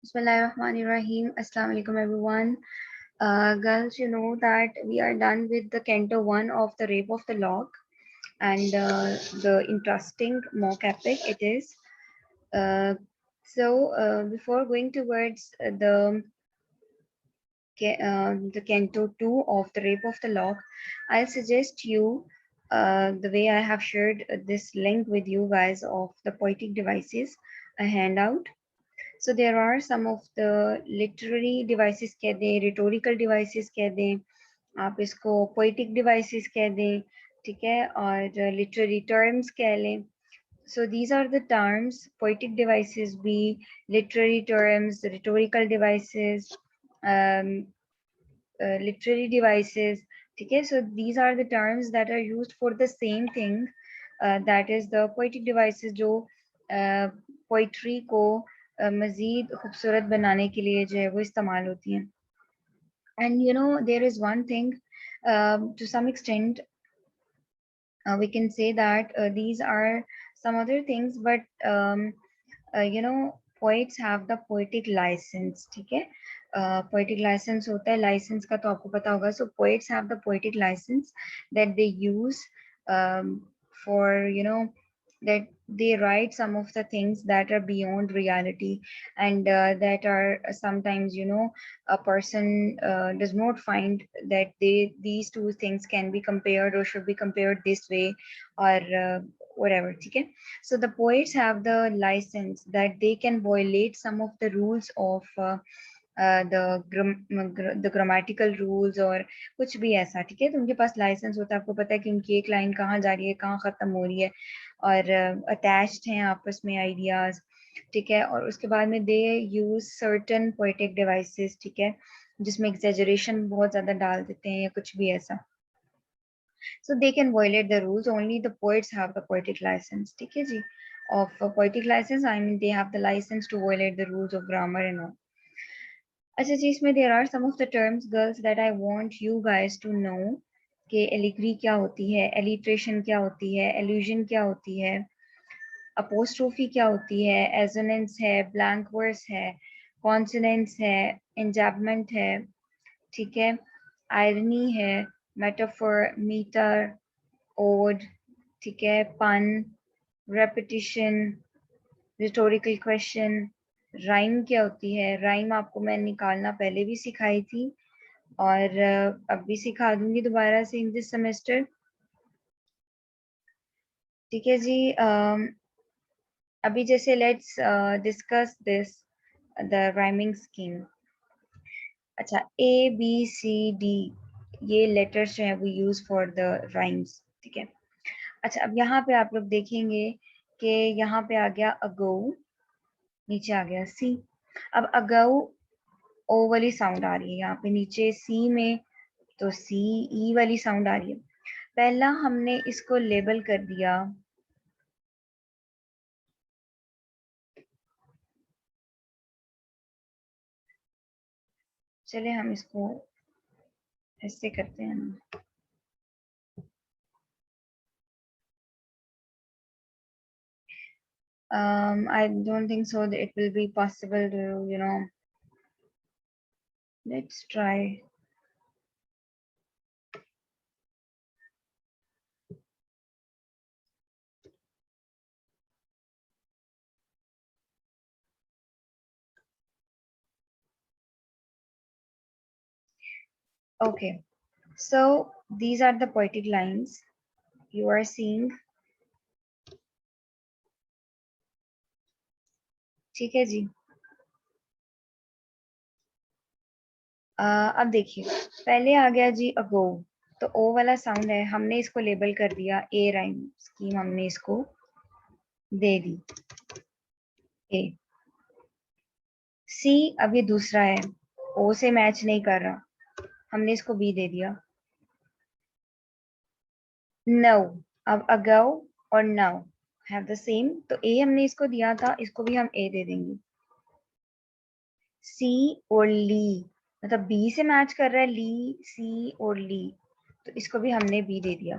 Bismillahirrahmanirrahim. Assalamu alaikum everyone. Girls, you know that we are done with the Canto 1 of the Rape of the Lock, and the interesting mock epic it is. Uh, Before going towards the Canto 2 of the Rape of the Lock, I'll suggest you the way I have shared this link with you guys of the Poetic Devices, a handout. So there are some of the literary devices कह दें, rhetorical devices कह दें, आप इसको poetic devices कह दें, ठीक है, और literary terms कह लें. So these are the terms: poetic devices be literary terms, rhetorical devices, um, literary devices. Okay, so these are the terms that are used for the same thing, that is the poetic devices जो poetry को मजीद खूबसूरत बनाने के लिए जो है वो इस्तेमाल होती हैं. And you know, there is one thing, to some extent we can say that these are some other things, but you know, poets have the poetic license. ठीक है, poetic license होता है, license का तो आपको पता होगा. So poets have the poetic license that they use for, you know, that they write some of the things that are beyond reality, and that are sometimes, you know, a person does not find that these two things can be compared or should be compared this way, or whatever. Okay, so the poets have the license that they can violate some of the rules of the grammatical rules और कुछ भी ऐसा. ठीक है, तो उनके पास licence होता है, आपको पता है कि उनकी एक लाइन कहाँ जा रही है, कहाँ खत्म हो रही है, और अटैच्ड हैं आपस में आइडियाज. ठीक है, और उसके बाद में दे यूज सर्टन पोएटिक डिवाइसेस. ठीक है, जिसमें एग्जेजरेशन बहुत ज्यादा डाल देते हैं या कुछ भी ऐसा. So they can violate the rules. Only the poets have the poetic license. ठीक है जी, of a poetic license, I mean they have the license to violate the rules of grammar and all. अच्छा जी, इसमें there are some of the terms, girls, that I want you guys to know कि allegory क्या होती है, alliteration क्या होती है, एल्यूजन क्या होती है, अपोस्ट्रोफी क्या होती है, एजोनेंस है, ब्लैंक वर्स है, कॉन्सोनेंट्स है, एंजैबमेंट है. ठीक है, आयरनी है, मेटाफोर, मीटर, ओड. ठीक है, पन, रेपिटिशन, रिटोरिकल क्वेश्चन. राइम क्या होती है, राइम आपको मैं निकालना पहले भी सिखाई थी और अब भी सिखा दूंगी दोबारा से इन दिस सेमेस्टर. ठीक है जी, अभी जैसे let's discuss this the rhyming scheme. अच्छा, ए बी सी डी ये लेटर्स जो है वो यूज फॉर द राइम्स. ठीक है, अच्छा अब यहाँ पे आप लोग देखेंगे कि यहाँ पे आ गया अगो, नीचे आ गया सी. अब अगो ओ वाली साउंड आ रही है यहाँ पे नीचे सी में, तो सी ई वाली साउंड आ रही है. पहला हमने इसको लेबल कर दिया, चले हम इसको ऐसे करते हैं. I don't think so that it will be possible to, you know, let's try. Okay, so these are the poetic lines you are seeing. ठीक है जी, अब देखिए पहले आ गया जी अगो, तो ओ वाला साउंड है, हमने इसको लेबल कर दिया ए राइम स्कीम, हमने इसको दे दी ए. सी अब ये दूसरा है, ओ से मैच नहीं कर रहा, हमने इसको बी दे दिया. नो, अब अगो और नाउ हैव द सेम, तो ए हमने इसको दिया था, इसको भी हम ए दे देंगे. सी और ली, मतलब बी से मैच कर रहा है, ली, सी और ली, तो इसको भी हमने बी दे दिया.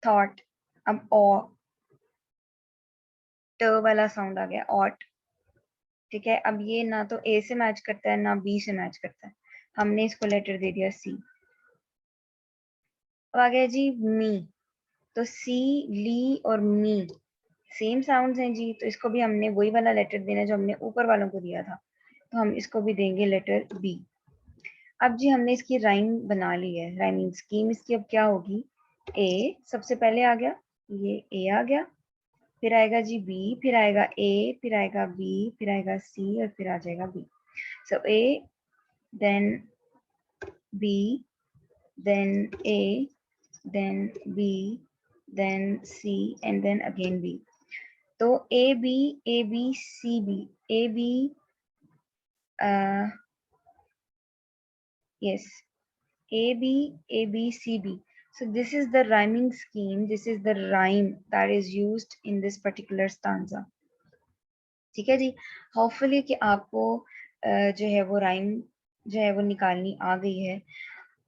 थॉट, अब ओ, ट वाला साउंड आ गया, ऑट। ठीक है, अब ये ना तो ए से मैच करता है ना बी से मैच करता है, हमने इसको लेटर दे दिया सी। अब आ गया जी मी, तो सी, ली और मी सेम साउंड्स हैं जी, तो इसको भी हमने वही वाला लेटर देना जो हमने ऊपर वालों को दिया था, तो हम इसको भी देंगे लेटर बी। अब जी हमने इसकी राइम बना ली है, राइमिंग स्कीम इसकी अब क्या होगी, ए सबसे पहले आ गया, ये ए आ गया, फिर आएगा जी बी, फिर आएगा ए, फिर आएगा बी, फिर आएगा सी और फिर आ जाएगा B. So A, then B, then A, then B, then C and then again B. तो A B C B, A B, yes, A B C B. So this is the rhyming scheme. This is the rhyme that is used in this particular stanza. ठीक है जी, hopefully कि आपको जो है वो rhyme जो है वो निकालनी आ गई है।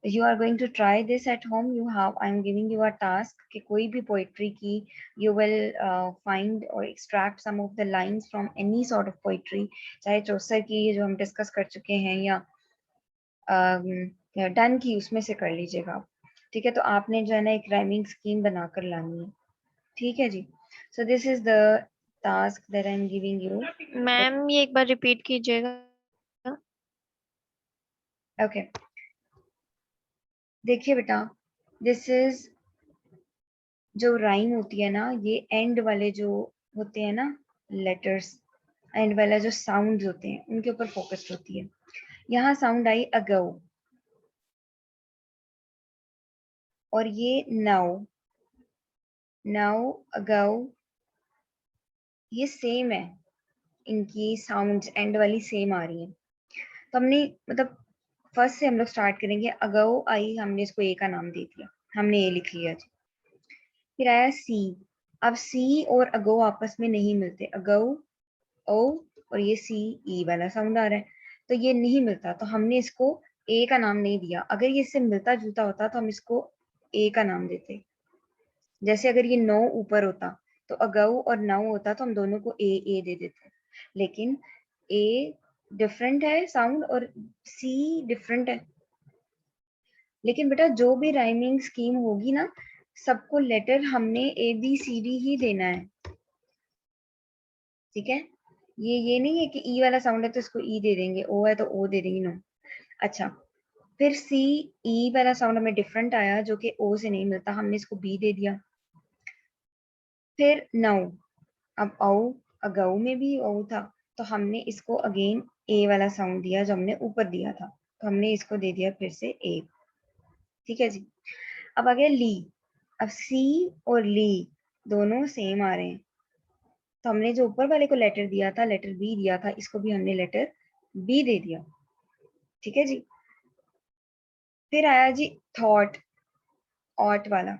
You are going to try this at home. I am giving you a task कि कोई भी poetry की you will find or extract some of the lines from any sort of poetry, चाहे चौसर की जो हम डिस्कस कर चुके हैं या डन की उसमें से कर लीजिएगा आप। ठीक है, तो आपने जो है ना एक राइमिंग स्कीम बनाकर लानी है। ठीक है जी, so this is the task that I am giving you. Ma'am ये एक बार रिपीट कीजिएगा। ओके, देखिए बेटा, दिस इज जो राइम होती है ना, ये एंड वाले जो होते हैं ना लेटर्स, एंड वाला जो साउंड्स होते हैं उनके ऊपर फोकस्ड होती है। यहाँ साउंड आई अगो, और ये नाउ, नाउ, अगो, ये सेम है, इनकी साउंड्स एंड वाली सेम आ रही है। तो हमने मतलब फर्स्ट से हम लोग स्टार्ट करेंगे, अगो आई, हमने इसको ए का नाम दे दिया, हमने ए लिख लिया जी। फिर आया सी, अब सी और अगो आपस में नहीं मिलते, अगो ओ और ये सी, ई वाला साउंड आ रहा है, तो ये नहीं मिलता, तो हमने इसको ए का नाम नहीं दिया। अगर ये इससे मिलता जुलता होता तो हम इसको ए का नाम देते। जैसे अगर ये नो ऊपर होता तो अगऊ और नाउ होता तो हम दोनों को ए दे देते, लेकिन ए डिफरेंट है साउंड और सी डिफरेंट है। लेकिन बेटा जो भी राइमिंग स्कीम होगी ना, सबको लेटर हमने ए बी सी डी ही देना है। ठीक है, ये नहीं है कि ई वाला साउंड है तो इसको ई दे देंगे, ओ है तो ओ दे देंगे, नो। अच्छा, फिर सी, ई वाला साउंड हमें डिफरेंट आया जो कि ओ से नहीं मिलता, हमने इसको बी दे दिया। फिर नाउ, अब औ अगऊ में भी औ था, तो हमने इसको अगेन ए वाला साउंड दिया जो हमने ऊपर दिया था, तो हमने इसको दे दिया फिर से ए। ठीक है जी, अब आ गया ली, अब सी और ली दोनों सेम आ रहे हैं, तो हमने जो ऊपर वाले को लेटर दिया था, लेटर बी दिया था, इसको भी हमने लेटर बी दे दिया। ठीक है जी, फिर आया जी थॉट, ऑट वाला।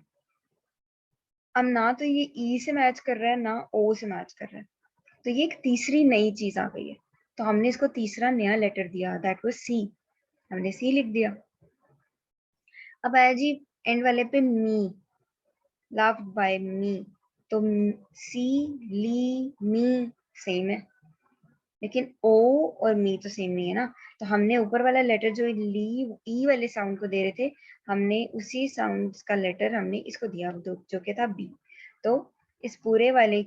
अब ना तो ये ई से मैच कर रहा है ना ओ से मैच कर रहा है, तो ये एक तीसरी नई चीज आ गई है, तो हमने इसको तीसरा नया लेटर दिया, दैट वाज सी, हमने सी लिख दिया। अब आया जी एंड वाले पे मी, लव्ड बाय मी, तो सी, ली, मी सेम है, लेकिन ओ और मी तो सेम नहीं है ना, तो हमने ऊपर वाला लेटर जो ली ई वाले साउंड को दे रहे थे, हमने उसी साउंड का लेटर हमने इसको दिया जो कि था बी। तो इस पूरे वाले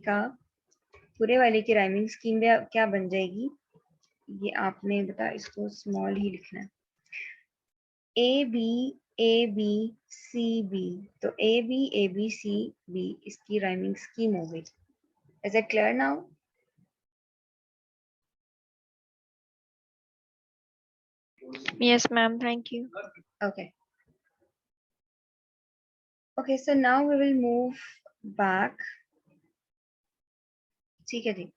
की राइमिंग स्कीम में क्या बन जाएगी, ये आपने बता इसको स्मॉल ही लिखना है, ए बी सी बी, तो ए बी सी बी इसकी राइमिंग स्कीम हो गई। Is it clear now? Yes ma'am, thank you. Okay, okay, so now we will move back. ठीक है जी,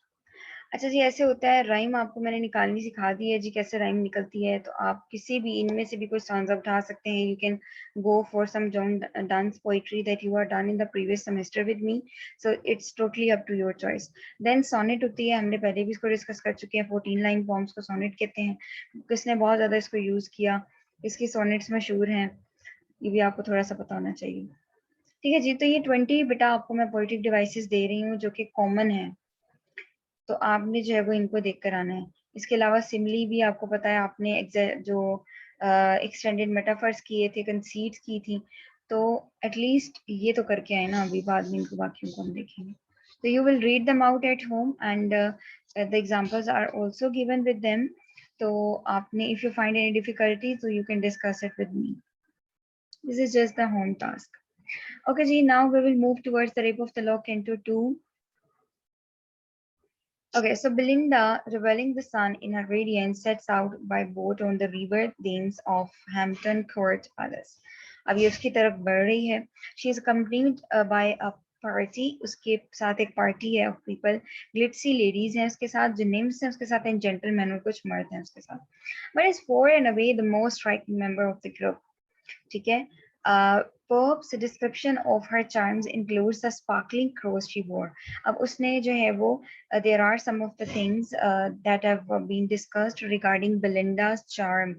अच्छा जी, ऐसे होता है, राइम आपको मैंने निकालनी सिखा दी है जी, कैसे राइम निकलती है, तो आप किसी भी इनमें से भी कोई स्टांजा उठा सकते हैं। You can go for some dance poetry that you are done in the previous semester with me, so it's totally up to your choice. Then sonnet होती है, हमने पहले भी इसको डिस्कस कर चुके हैं, 14 लाइन फॉर्म्स को सोनेट कहते हैं, किसने बहुत ज्यादा इसको यूज किया, इसकी सोनेट्स मशहूर हैं, ये भी आपको थोड़ा सा पता होना चाहिए। ठीक है जी, तो ये 20 बेटा आपको मैं पोएटिक डिवाइसेस दे रही हूँ जो कि कॉमन है, तो आपने जो है वो इनको देख कर आना है। इसके अलावा सिमिली भी आपको पता है, आपने जो एक्सटेंडेड मेटाफर्स किए थे, कंसीट्स की थी, तो एटलीस्ट ये तो करके आए ना, अभी बाद में इनको बाकियों को हम देखेंगे। तो you will read them out at home and the examples are also given with them. तो आपने, if you find any difficulty, so you can discuss it with me. This is just the home task. Okay ji, now we will move towards the rape of the lock Canto-II. Okay, so Belinda, reveling the sun in her radiance, sets out by boat on the river Thames of Hampton Court Palace. अब ये उसकी तरफ बढ़ रही है. She is accompanied by a party. उसके साथ एक पार्टी है of people. Glitzy ladies हैं उसके साथ, जो nymphs हैं उसके साथ, and gentlemen और कुछ मर्द हैं उसके साथ. But is far and away the most striking member of the group. ठीक है. Pope's description of her charms includes the sparkling clothes she wore. अब उसने जो है वो there are some of the things that have been discussed regarding Belinda's charm.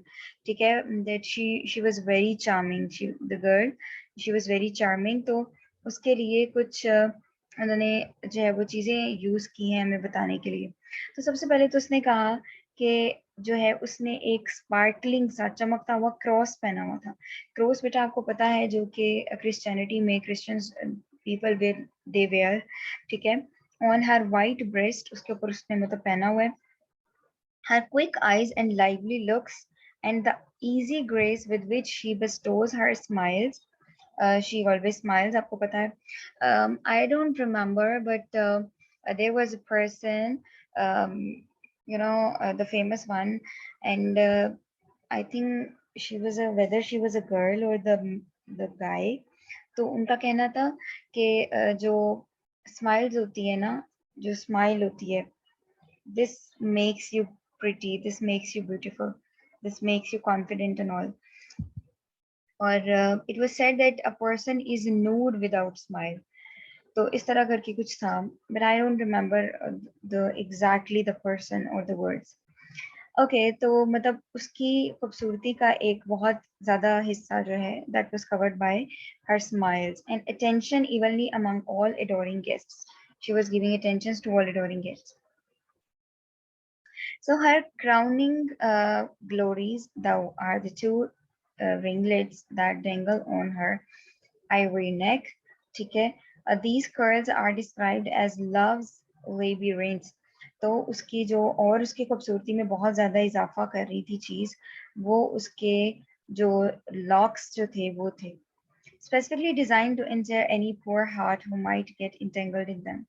ठीक है, that she was very charming. The girl, she was very charming. तो उसके लिए कुछ उन्होंने जो है वो चीजें यूज की हैं हमें बताने के लिए. तो सबसे पहले तो उसने कहा कि जो है उसने एक स्पार्कलिंग सा चमकता हुआ क्रॉस पहना हुआ था. क्रॉस बेटा आपको पता है जो कि क्रिश्चियनिटी में Christians people were, they were. ठीक है. ऑन हर वाइट ब्रेस्ट, उसके ऊपर उसने मतलब पहना हुआ है. Her quick eyes and lively looks and the easy grace with which she bestows her smiles. She always smiles, आपको पता है. I don't remember, but there was a person, um, the famous one, and I think she was whether she was a girl or the guy. तो उनका कहना था कि जो smiles होती है ना, जो स्माइल होती है, this makes you pretty, this makes you beautiful, this makes you confident and all. और it was said that a person is nude without smile. तो इस तरह करके कुछ था, but I don't remember the exactly the person or the words. Okay तो मतलब उसकी खूबसूरती का एक बहुत ज़्यादा हिस्सा जो है that was covered by her smiles and attention evenly among all adoring guests. She was giving attentions to all adoring guests. So her crowning glories, thou, are the two ringlets that dangle on her ivory neck. ठीक है. These curls are described as love's labyrinth. तो उसकी जो और उसकी खूबसूरती में बहुत ज़्यादा इजाफा कर रही थी चीज़, वो उसके जो लॉक्स जो थे वो थे, specifically designed to enter any poor heart who might get entangled in them.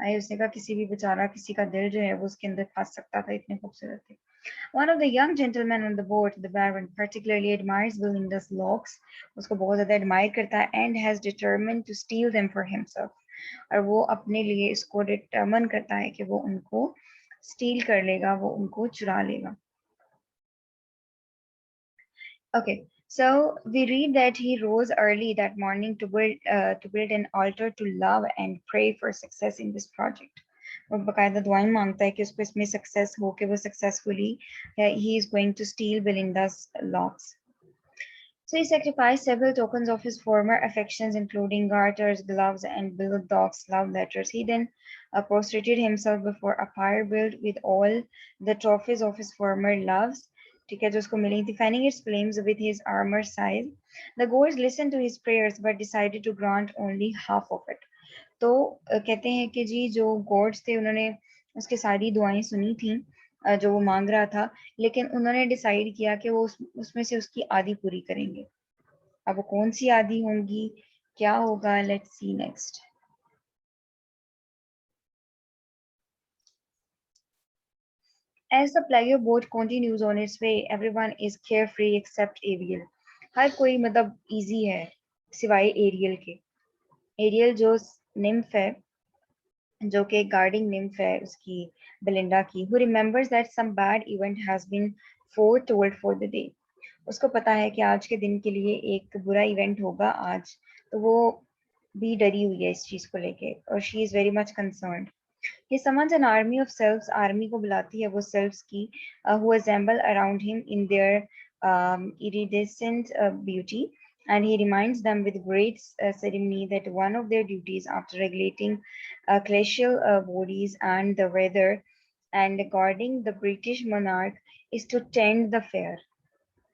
आई उसने कहा किसी भी बेचारा, किसी का दिल जो है वो उसके अंदर फंस सकता था, इतने खूबसूरत थे. One of the young gentlemen on the boat, the Baron, particularly admires Belinda's locks. उसको बहुत ज़्यादा admire करता है and has determined to steal them for himself. और वो अपने लिए इसको determine करता है कि वो उनको steal कर लेगा, वो उनको चुरा लेगा. Okay, so we read that he rose early that morning to build an altar to love and pray for success in this project. वो बकायदा दुआएं मांगता है कि उसको इसमें सक्सेस हो, कि वो successfully he is going to steal Belinda's locks. So he sacrificed several tokens of his former affections, including garters, gloves, and Bill Dog's love letters. He then prostrated himself before a pyre built with all the trophies of his former loves. ठीक है, जो उसको मिली थी, fanning its flames with his armor size. The gods listened to his prayers but decided to grant only half of it. तो कहते हैं कि जी जो गॉड्स थे उन्होंने उसकी सारी दुआएं सुनी थी जो वो मांग रहा था, लेकिन उन्होंने डिसाइड किया कि वो उसमें से उसकी आधी पूरी करेंगे. अब वो कौन सी आधी होंगी, क्या होगा, let's see next. As the pleasure boat continues on its way, everyone is carefree except Ariel. हर कोई मतलब easy है सिवाय एरियल के. एरियल जो निम्फ है, जो कि गार्डिंग निम्फ है उसकी, बेलिंडा की, who remembers that some bad event has been foretold for the day. उसको पता है कि आज के दिन के लिए एक बुरा इवेंट होगा आज, तो वो भी डरी हुई है इस चीज को लेके, और she is very much concerned. He summons an army of selves. Army को बुलाती है वो selves की, who assemble around him in their iridescent beauty. and he reminds them with great ceremony that one of their duties after regulating glacial bodies and the weather and guarding the British monarch is to tend the fair.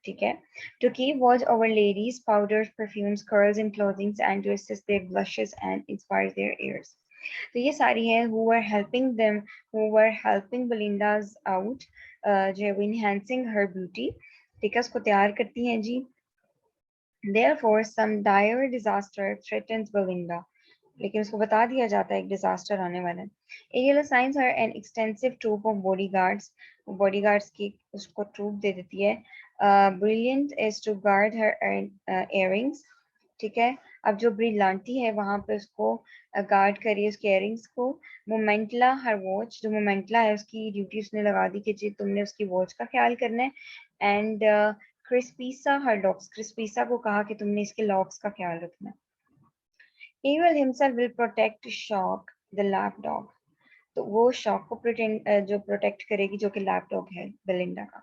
ठीक है, to keep watch over ladies, powders, perfumes, curls, and clothing, and to assist their blushes and inspire their ears. तो ये सारी हैं who were helping them, who were helping Belinda's out, जो है वो enhancing her beauty, ठीक है, उसको तैयार करती हैं जी. Therefore, some dire disaster threatens Belinda. लेकिन उसको बता दिया जाता है एक डिजास्टर आने वाला है. Ariel assigns her an extensive troop of bodyguards. Bodyguards की उसको ट्रूप दे देती है. Brilliant is to guard her earrings. ठीक है, अब जो ब्रिलांटी है वहां पे उसको गार्ड करिए उसके इयरिंग्स को. मोमेंटला हर वॉच, जो मोमेंटला है उसकी ड्यूटी उसने लगा दी कि जी तुमने उसकी वॉच का ख्याल करना है. एंड क्रिस्पीसा हर लॉक्स, क्रिस्पीसा को कहा कि तुमने इसके लॉक्स का ख्याल रखना है. Evil himself will protect Shock, the lapdog. तो वो शॉक को जो प्रोटेक्ट करेगी जो कि लैपडॉग है बेलिंडा का.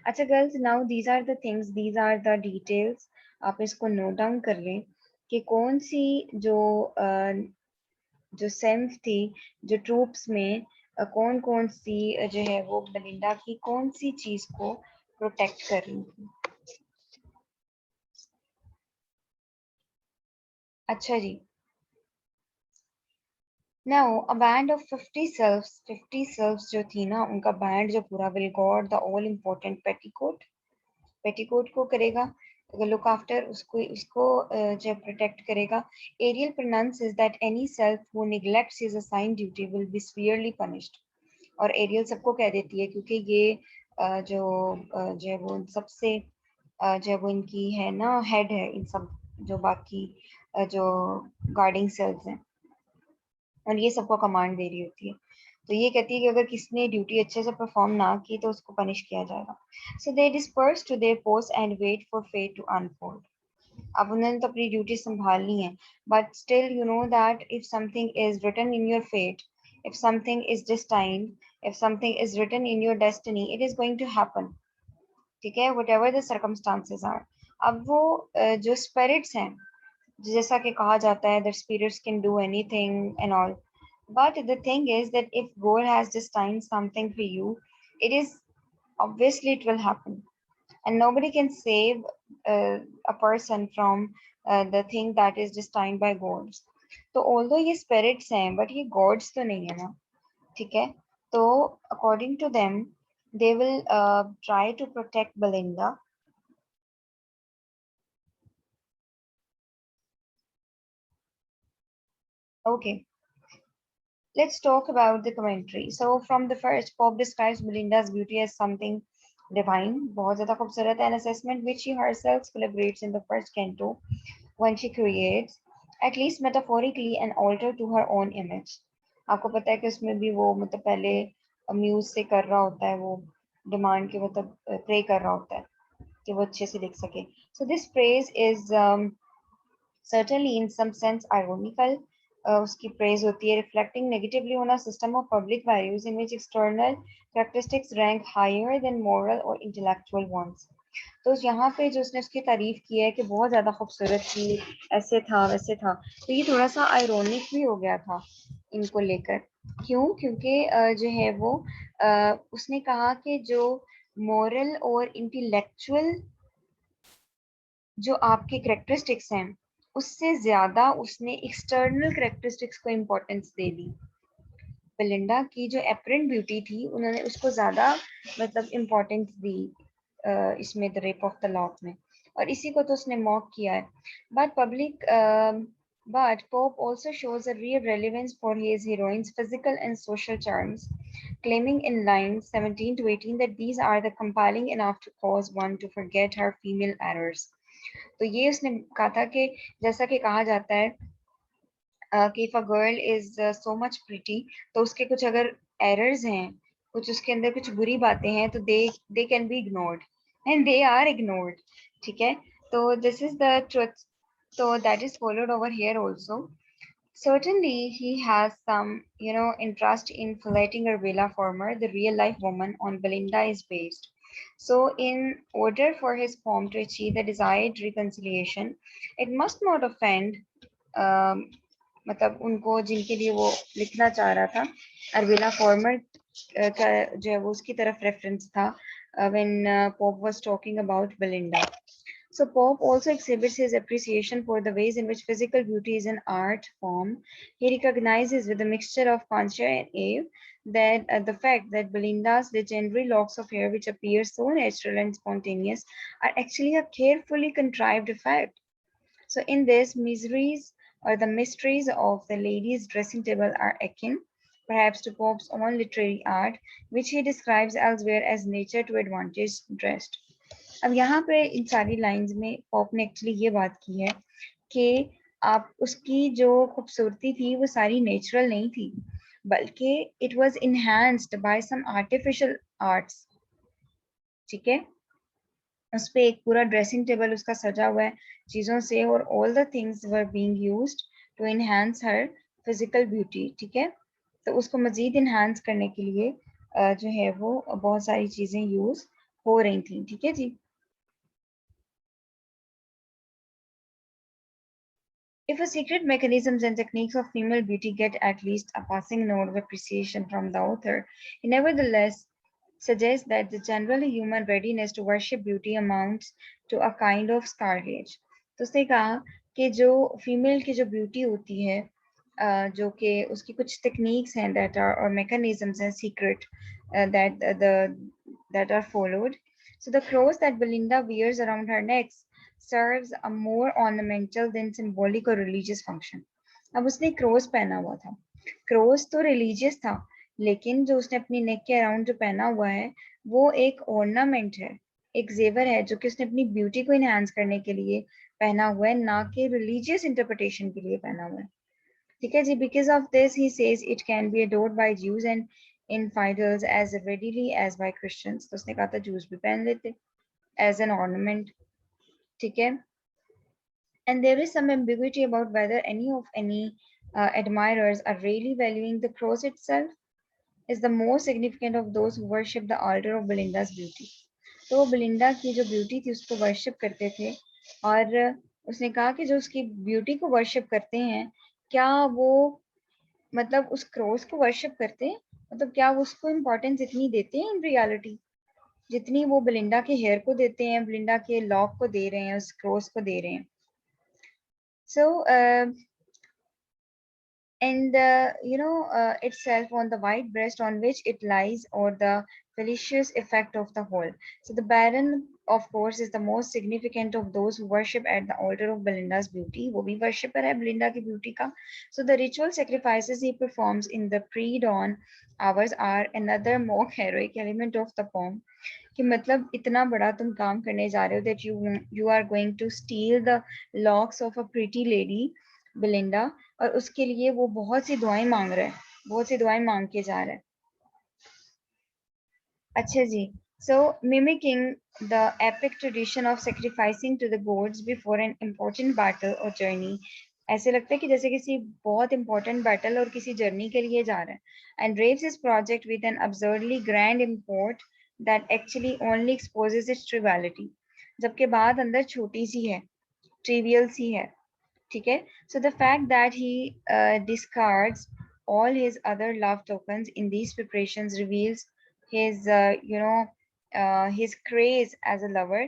अच्छा girls, now these are the things, these are the details. आप इसको नोट डाउन कर लें कि कौन सी जो सेंथ थी, जो ट्रूप्स में कौन कौन सी जो है वो बेलिंडा की कौन सी चीज को प्रोटेक्ट कर रही थी. अच्छा जी. Now, a band of 50 selves जो थी ना, उनका बैंड जो पूरा will guard the all important petticoat, petticoat को करेगा, look after उसको इसको जो प्रोटेक्ट करेगा. Ariel pronounces that any self who neglects his assigned duty will be severely punished. और एरियल सबको कह देती है क्योंकि ये जो है वो सबसे जो है वो इनकी है ना हेड है इन सब जो बाकी जो गार्डिंग सेल्स हैं और ये सबको कमांड दे रही होती है. तो ये कहती है कि अगर किसी ने ड्यूटी अच्छे से परफॉर्म ना की तो उसको पनिश किया जाएगा. So they disperse to their post and wait for fate to unfold. अब उन्होंने तो अपनी ड्यूटी संभालनी है, but still you know that if something is written in your fate, if something is destined, if something is written in your destiny, it is going to happen. ठीक है, whatever the circumstances are. अब वो जो spirits हैं, जैसा कि कहा जाता है that spirits can do anything and all. But the thing is that if God has destined something for you, it is obviously it will happen, and nobody can save a person from the thing that is destined by gods. तो although ये spirits हैं, but ये gods तो नहीं है ना, ठीक है. तो according to them, they will try to protect Belinda. Okay. Let's talk about the commentary. So from the first, Pope describes Belinda's beauty as something divine, बहुत ज़्यादा खूबसूरत, an assessment which she herself celebrates in the first canto when she creates, at least metaphorically, an altar to her own image. आपको पता है कि उसमें भी वो मतलब पहले म्यूज से कर रहा होता है, वो डिमांड के मतलब प्रे कर रहा होता है कि वो अच्छे से लिख सके. So this praise is certainly in some sense ironical. Uski praise hoti hai reflecting negatively on a system of public values in which external characteristics rank higher than moral or intellectual ones. तो यहाँ पे जो उसने उसकी तारीफ की है कि बहुत ज्यादा खूबसूरत थी, ऐसे था वैसे था, तो ये थोड़ा सा आयरोनिक भी हो गया था इनको लेकर. क्यों? क्योंकि जो है वो उसने कहा कि जो मोरल और इंटेलेक्चुअल जो आपके करेक्टरिस्टिक्स हैं उससे ज्यादा उसने एक्सटर्नल करेक्टरिस्टिक्स को इम्पोर्टेंस दे दी. बेलिंडा की जो एपरेंट ब्यूटी थी उन्होंने उसको ज्यादा मतलब इम्पोर्टेंस दी इसमें the rape of the lock में, और इसी को तो उसने मॉक किया है. But public but Pope also shows a real relevance for his heroines' physical and social charms, claiming in lines 17 to 18 that these are the compelling enough to cause one to forget her female errors. तो ये उसने कहा था कि जैसा कि कहा जाता है कि if a girl is so much pretty, तो उसके कुछ अगर एरर्स हैं, कुछ उसके अंदर कुछ बुरी बातें हैं, तो they can be ignored and they are ignored. ठीक है, तो this is the truth. So that is followed over here also. Certainly, he has some, interest in filleting her villa former, the real life woman on Belinda is based. So, in order for his poem to achieve the desired reconciliation, it must not offend मतलब उनको जिनके लिए वो लिखना चाह रहा था अर्बिला farmer का जो है वो उसकी तरफ रेफरेंस था when Pope was talking about Belinda. So Pope also exhibits his appreciation for the ways in which physical beauty is an art form. He recognizes with a mixture of conjure and awe that the fact that Belinda's legendary locks of hair, which appear so natural and spontaneous, are actually a carefully contrived effect. So in this, miseries or the mysteries of the lady's dressing table are akin, perhaps to Pope's own literary art, which he describes elsewhere as nature to advantage dressed. अब यहाँ पे इन सारी lines में pop ने actually ये बात की है कि आप उसकी जो खूबसूरती थी वो सारी नेचुरल नहीं थी बल्कि it was enhanced by some artificial arts ठीक है उस पे एक पूरा ड्रेसिंग टेबल उसका सजा हुआ है चीज़ों से और all the things were being used to enhance her physical beauty ठीक है तो उसको मज़ीद इनहैंस करने के लिए जो है वो बहुत सारी चीज़ें यूज़ हो रही थी ठीक है जी If a secret mechanisms and techniques of female beauty get at least a passing note of appreciation from the author, he nevertheless suggests that the generally human readiness to worship beauty amounts to a kind of scarlet. तो उसने कहा कि जो female की जो beauty होती है जो कि उसकी कुछ टेक्निक्स हैं that are or mechanisms and secret that are followed. So the cross that Belinda wears around her neck serves a more ornamental than symbolic or religious function. अब उसने क्रॉस पहना हुआ था क्रॉस तो रिलीजियस था लेकिन जो उसने अपनी नेक के अराउंड जो पहना हुआ है वो एक ऑर्नामेंट है एक जेवर है जो कि उसने अपनी ब्यूटी को इनहांस करने के लिए पहना हुआ है ना कि रिलीजियस इंटरप्रिटेशन के लिए पहना हुआ है ठीक है जी because of this he says it can be adored by Jews and infidels as readily as by Christians तो उसने कहा था जूस भी पहन लेते एज एन ऑर्नामेंट ठीक है and there is some ambiguity about whether any admirers are really valuing the cross itself is the most significant of those who worship the altar of Belinda's beauty. तो बिलिंडा की जो beauty थी उसको worship करते थे और उसने कहा कि जो उसकी ब्यूटी को वर्शिप करते हैं क्या वो मतलब उस क्रॉस को वर्शिप करते हैं मतलब क्या वो उसको इम्पोर्टेंस इतनी देते हैं इन रियलिटी जितनी वो बिलिंडा के हेयर को देते हैं बिलिंडा के लॉक को दे रहे हैं उस क्रॉस को दे रहे हैं so and itself on the white breast on which it lies or the fallacious effect of the whole so the baron of course is the most significant of those who worship at the altar of Belinda's beauty wo bhi worshipper hai Belinda ki beauty ka so the ritual sacrifices he performs in the pre-dawn hours are another more heroic element of the poem कि मतलब इतना बड़ा तुम काम करने जा रहे हो that you are going to steal the locks of a pretty lady Belinda और उसके लिए वो बहुत सी दुआएं मांग रहा है बहुत सी दुआएं मांग के जा रहा है अच्छा जी so mimicking the epic tradition of sacrificing to the gods before an important battle or journey ऐसे लगता है कि जैसे किसी बहुत important battle और किसी journey के लिए जा रहा है and draves his project with an absurdly grand import that actually only exposes its triviality जबकि बात अंदर छोटी सी है trivial सी है ठीक है so the fact that he discards all his other love tokens in these preparations reveals his his craze as a lover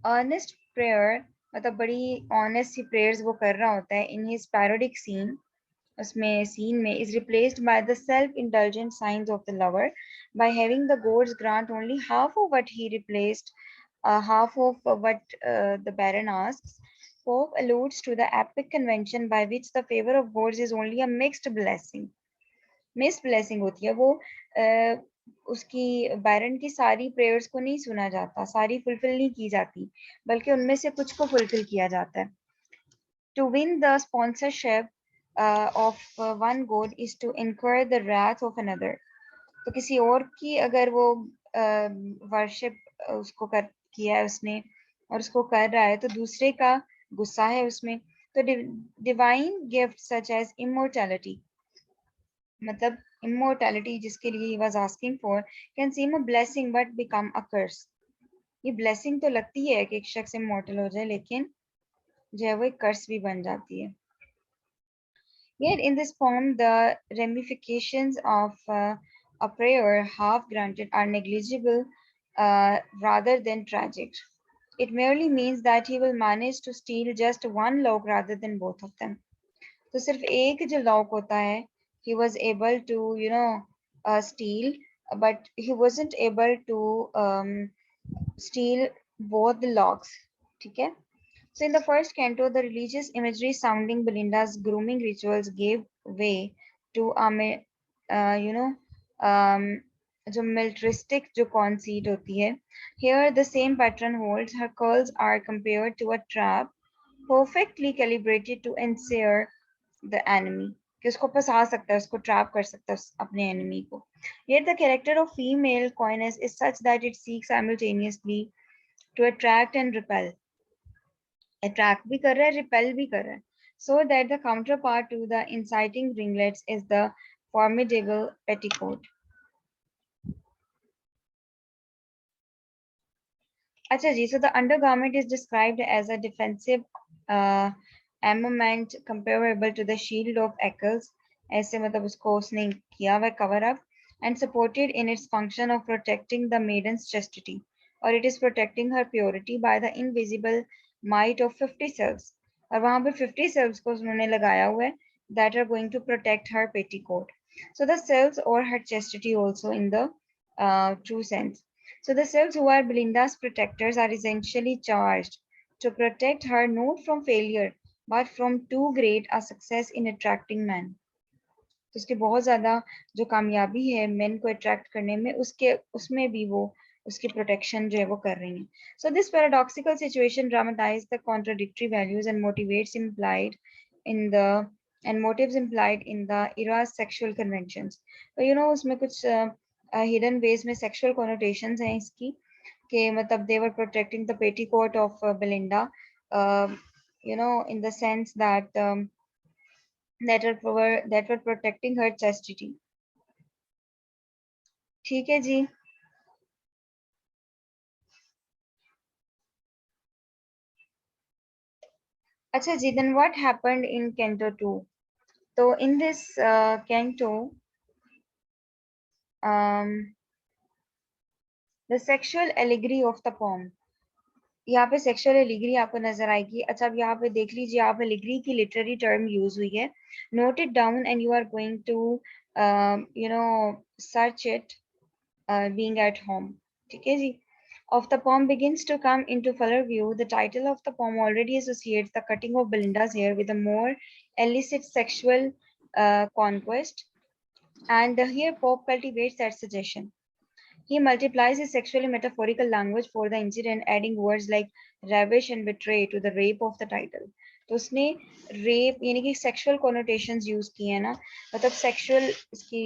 earnest prayer मतलब बड़ी honest सी prayers वो कर रहा होता है in his parodic scene उसमें scene में is replaced by the self-indulgent signs of the lover by having the gods grant only half of what he replaced half of what the baron asks Pope alludes to the epic convention by which the favor of gods is only a mixed blessing. Mixed blessing होती है वो उसकी बैरन की सारी prayers को नहीं सुना जाता सारी फुलफिल नहीं की जाती बल्कि उनमें से कुछ को फुलफिल किया जाता है To win the sponsorship of one god is to incur the wrath of another. तो किसी और की अगर वो वर्शिप उसको कर किया है उसने और उसको कर रहा है तो दूसरे का गुस्सा है उसमें तो divine gift such as immortality मतलब immortality जिसके लिए he was asking for can seem a blessing but become a curse ये ब्लेसिंग तो लगती है कि एक शख्स इमॉर्टल हो जाए, लेकिन जो है वो एक कर्स भी बन जाती है. Yet in this poem, the ramifications of a prayer half granted are negligible rather than tragic. It merely means that he will manage to steal just one log rather than both of them. तो सिर्फ एक जो lock होता है, he was able to steal, but he wasn't able to steal both the logs. ठीक है. So in the first canto, the religious imagery sounding Belinda's grooming rituals gave way to you know, um, जो militaristic जो conceit होती है. Here the same pattern holds. Her curls are compared to a trap, perfectly calibrated to ensnare the enemy. कि उसको फंसा सकता है, उसको ट्रैप कर सकता है अपने enemy को. Yet the character of female coyness is such that it seeks simultaneously to attract and repel. Attract भी कर रहा है, repel भी कर रहा है. So that the counterpart to the inciting ringlets is the formidable petticoat. अच्छा जी, so the undergarment is described as a defensive uh, armament comparable to the shield of Achilles. ऐसे मतलब उसको उसने किया हुआ cover up and supported in its function of protecting the maiden's chastity, or it is protecting her purity by the invisible might of 50 cells. और वहां पे 50 cells को उन्होंने लगाया हुआ है that are going to protect her petticoat. So the cells or her chastity also in the true sense. So the cells who are Belinda's protectors are essentially charged to protect her not from failure but from too great a success in attracting men. तो उसकी बहुत ज्यादा जो कामयाबी है main को attract करने में, उसके उसमें भी वो उसकी प्रोटेक्शन जो है वो कर रही हैं. So this paradoxical situation dramatizes the contradictory values and motivates implied in the and motives implied in the era's sexual conventions. तो उसमें कुछ hidden ways में sexual connotations हैं इसकी, कि मतलब they were protecting the petticoat of Belinda, uh, in the sense that that were protecting her chastity. ठीक है जी. अच्छा जी, then what happened in Canto-II? So in this canto, the sexual allegory of the poem. यहाँ पे sexual allegory आपको नजर आएगी. अच्छा, अब यहाँ पे देख लीजिए, आप एलिगरी की लिटरेरी टर्म यूज हुई है. Note it down and you are going to search it being at home. ठीक है जी. Of the poem begins to come into fuller view, the title of the poem already associates the cutting of Belinda's hair with a more illicit sexual conquest, and here Pope cultivates that suggestion. He multiplies his sexually metaphorical language for the incident, adding words like ravish and betray to the rape of the title. तो उसने rape यानी कि sexual connotations use किए हैं ना, मतलब sexual इसकी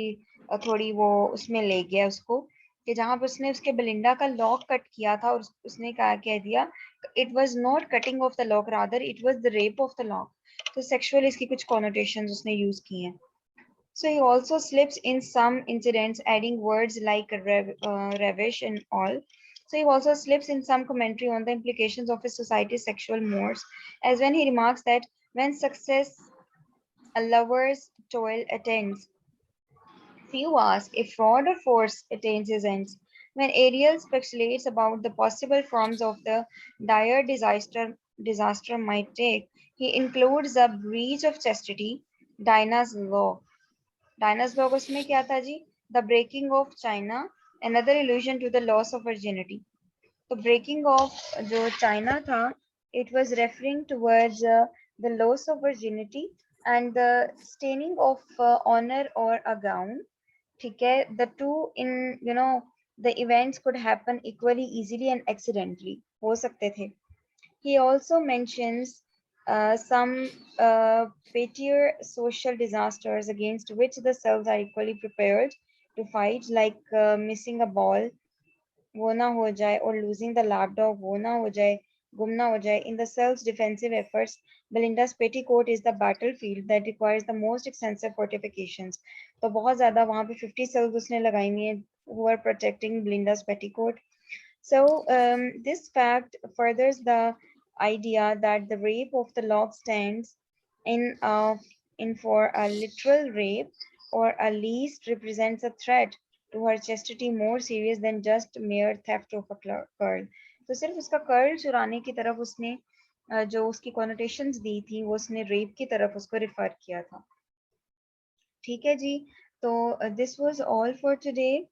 थोड़ी वो उसमें ले गया उसको, कि जहां पर उसने उसके बेलिंडा का लॉक कट किया था और उसने कहा कह दिया it was not cutting of the lock, rather it was the rape of the lock. तो सेक्सुअल इसकी कुछ कॉनोटेशंस उसने यूज किए हैं. So he also slips in some incidents, adding words like ravish and all. So he also slips in some commentary on the implications of his society's sexual mores, as when he remarks that when success a lover's toil attends, few ask if fraud or force attains his ends. When Ariel speculates about the possible forms of the dire disaster might take, he includes the breach of chastity, Dinah's law. Dinah's law उसमें क्या था जी? The breaking of China, another allusion to the loss of virginity. तो breaking of जो China था, it was referring towards the loss of virginity and the staining of honor or a gown. ठीक है, the two in the events could happen equally easily and accidentally. हो सकते थे. He also mentions some pettier social disasters against which the cells are equally prepared to fight, like missing a ball, वो ना हो जाए, or losing the lapdog, वो ना हो जाए, गुम ना हो जाए. In the cell's defensive efforts, Belinda's petticoat is the battlefield that requires the most extensive fortifications. तो बहुत ज्यादा वहां पे 50 cells उसने लगाई हुई हैं who are protecting Belinda's petticoat. So this fact furthers the idea that the rape of the lock stands in in for a literal rape, or at least represents a threat to her chastity more serious than just mere theft of a curl. तो सिर्फ उसका curl चुराने की तरफ उसने जो उसकी connotations दी थी वो उसने रेप की तरफ उसको रिफर किया था. ठीक है जी. तो this was all for today.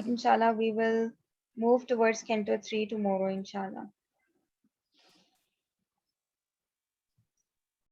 Inshallah we will move towards Canto 3 tomorrow, inshallah.